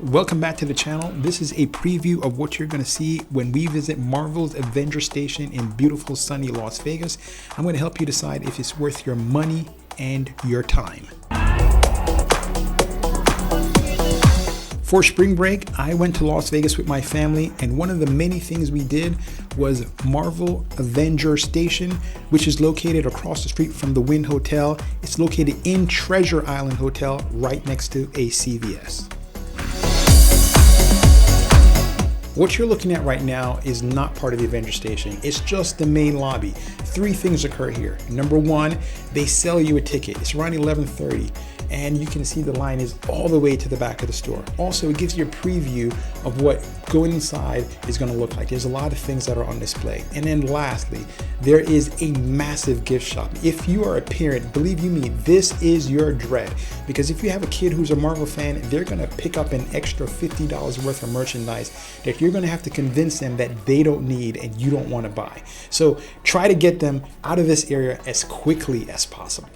Welcome back to the channel. This is a preview of what you're going to see when we visit Marvel's Avenger Station in beautiful sunny Las Vegas. I'm going to help you decide if it's worth your money and your time. For spring break, I went to Las Vegas with my family, and one of the many things we did was Marvel Avenger Station, which is located across the street from the Wynn Hotel. It's located in Treasure Island Hotel, right next to a CVS. What you're looking at right now is not part of the Avenger Station. It's just the main lobby. Three things occur here. Number one, they sell you a ticket. It's around 11:30, and you can see the line is all the way to the back of the store. Also, it gives you a preview of what going inside is going to look like. There's a lot of things that are on display. And then lastly, there is a massive gift shop. If you are a parent, believe you me, this is your dread. Because if you have a kid who's a Marvel fan, they're going to pick up an extra $50 worth of merchandise that you're going to have to convince them that they don't need and you don't want to buy. So try to get them out of this area as quickly as possible.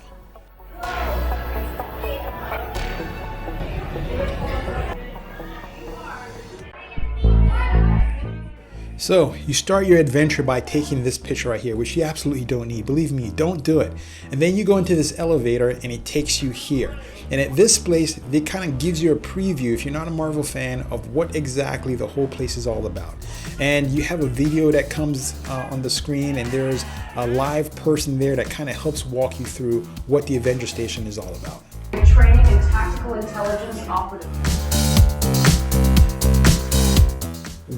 So you start your adventure by taking this picture right here, which you absolutely don't need. Believe me, don't do it. And then you go into this elevator and it takes you here. And at this place, it kind of gives you a preview, if you're not a Marvel fan, of what exactly the whole place is all about. And you have a video that comes on the screen, and there's a live person there that kind of helps walk you through what the Avenger Station is all about. Training and tactical intelligence operative.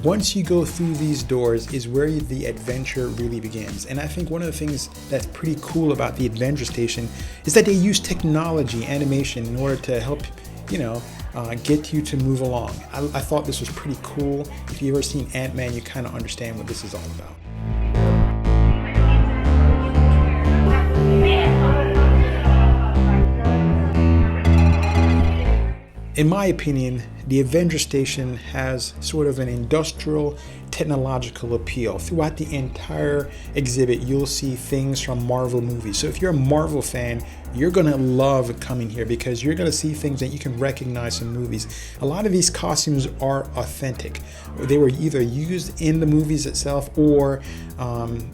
Once you go through these doors is where the adventure really begins. And I think one of the things that's pretty cool about the Avenger Station is that they use technology, animation, in order to help, get you to move along. I thought this was pretty cool. If you've ever seen Ant-Man, you kind of understand what this is all about. In my opinion, the Avenger Station has sort of an industrial, technological appeal. Throughout the entire exhibit, you'll see things from Marvel movies. So if you're a Marvel fan, you're gonna love coming here because you're gonna see things that you can recognize from movies. A lot of these costumes are authentic. They were either used in the movies itself, or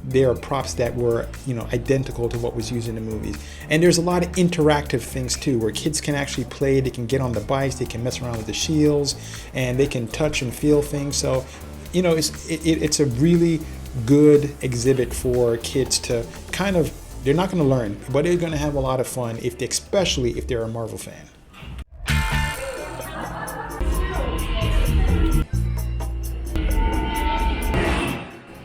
they are props that were, identical to what was used in the movies. And there's a lot of interactive things too, where kids can actually play. They can get on the bikes, they can mess around with the shields, and they can touch and feel things. So, it's a really good exhibit for kids to kind of, they're not going to learn, but they're going to have a lot of fun, especially if they're a Marvel fan.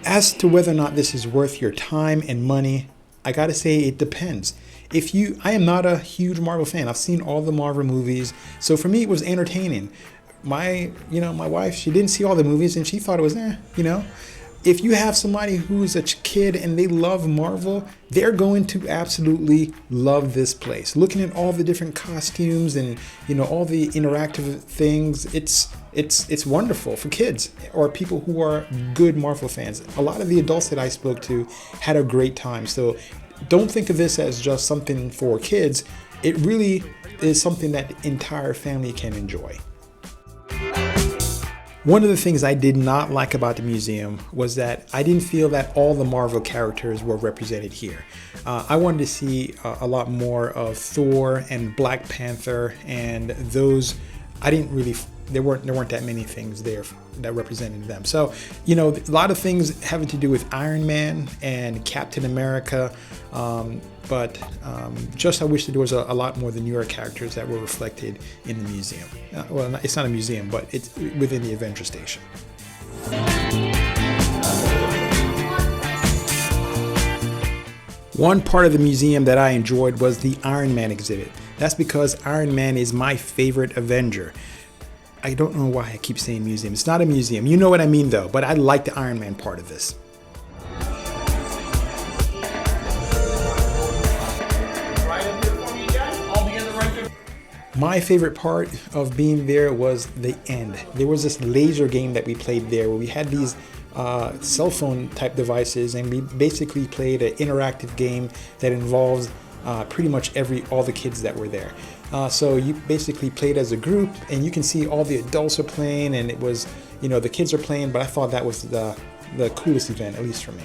As to whether or not this is worth your time and money, I gotta say it depends. I am not a huge Marvel fan. I've seen all the Marvel movies, so for me it was entertaining. My wife, she didn't see all the movies and she thought it was If you have somebody who's a kid and they love Marvel, they're going to absolutely love this place. Looking at all the different costumes and all the interactive things, it's wonderful for kids or people who are good Marvel fans. A lot of the adults that I spoke to had a great time. So don't think of this as just something for kids. It really is something that the entire family can enjoy. One of the things I did not like about the museum was that I didn't feel that all the Marvel characters were represented here. I wanted to see a lot more of Thor and Black Panther, and those, there weren't that many things there that represented them. So, a lot of things having to do with Iron Man and Captain America, but I wish that there was a lot more of the newer characters that were reflected in the museum. Well, it's not a museum, but it's within the Avenger Station. One part of the museum that I enjoyed was the Iron Man exhibit. That's because Iron Man is my favorite Avenger. I don't know why I keep saying museum. It's not a museum. You know what I mean though, but I like the Iron Man part of this. My favorite part of being there was the end. There was this laser game that we played there where we had these cell phone type devices, and we basically played an interactive game that involves pretty much all the kids that were there. So you basically played as a group, and you can see all the adults are playing, and it was, you know, the kids are playing, but I thought that was the coolest event, at least for me.